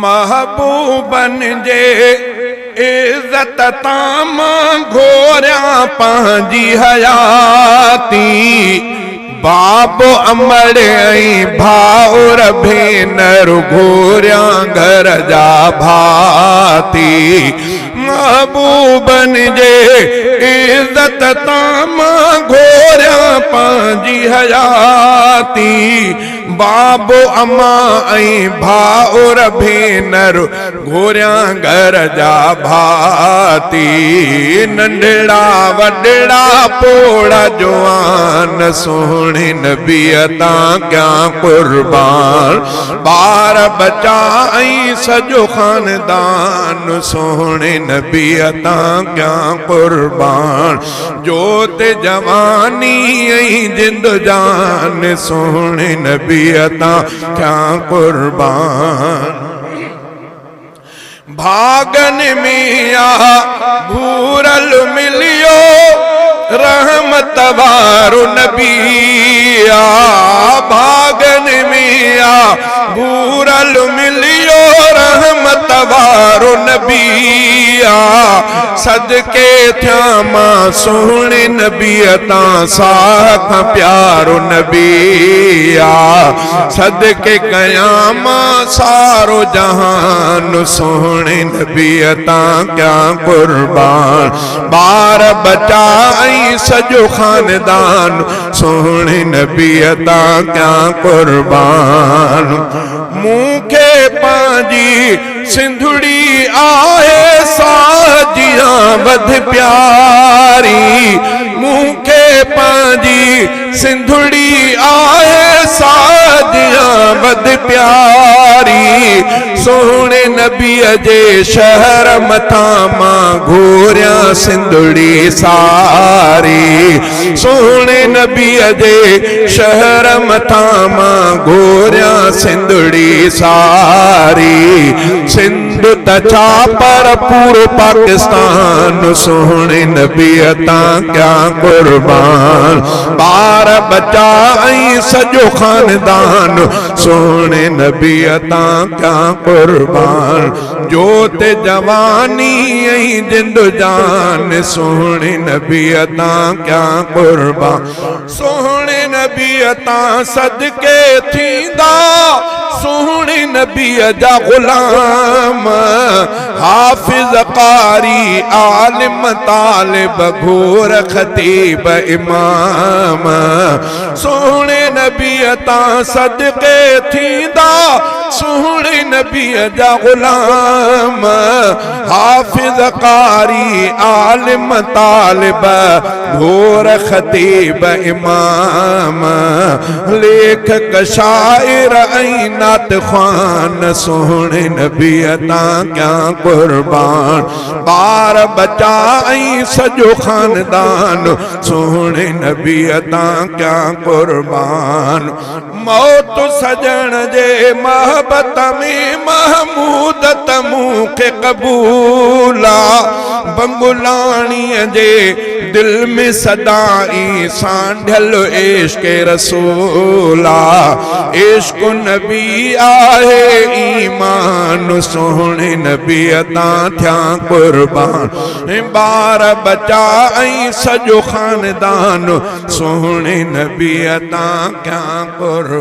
महबूबन जे इज्जत ताम घोरिया पंहिंजी हयाती बाप अमड़ भाउर भेनर घोरिया घर जा भाती महबूबन जे इज्जत ताम घोरिया पंहिंजी हयाती बाबो अम्मा भाउर भेनर घोरिया घर जा भाती नंढड़ा वॾड़ा पोड़ा जवान सोहणे नबी तां क्या कुर्बान बार बचा सजो खानदान सोहणे नबी तां क्या कुर्बान जोत जवानी जिंद जान सोहणे नबी तां क्या कुर्बान भागन में भूरल मिलियो रहमत वारो नबिया भागन में भूरल मिलियो रहमत वारो नबिया सदके थ्या मां सोहणे नबी तां साख प्यारो नबिया सदके कया मां सारो जहान सोहणे नबी तां क्या कुर्बान बार बचा सजो खानदान सोहणे नबी तां क्या कुर्बान मूंखे पंहिंजी सिंधुड़ी आहे साजिया बद प्यारी मूंखे पंहिंजी सिंधुड़ी आहे साजिया बद प्यारी सोहणे नबी जे शहर मथा मां घोरिया सिंधुड़ी सारी सोहणे नबी जे शहर मथा मां घोरिया सिंधुड़ी सारी सिंध त छा पर पूरो पाकिस्तान सोहणे नबी तां क्या कुर्बान बार बचा सजो खानदान सोहणे नबी तां क्या कुर्बान जोत जवानी जिंद जान सोहणे नबी तां क्या कुर्बान सोहणे नबी तां सदके थींदा सोहणे नबी जा गुलाम हाफिज कारी आलिम तालिब घोर खतीब इमाम सोहणे नबी तां सदके थींदा सोहणे नबी जा गुलाम हाफिज कारी आलिम तालिब घोर खतीब इमाम लेखक शायर नात ख़्वान सोहणे नबी तां क्या कुर्बान बार बचा सजो खानदान सोहणे नबी तां क्या कुर्बान मौत सजण जे महबत में महमूद मूंखे कबूला बंगुलाणीअ जे दिल में सदाई सांढल इश्क रसूला इश्क नबी आहे ईमान सोहणे नबी तां थिया कुर्बान बार बचा सजो खानदान सोहणे नबी तां क्या कुर्बान।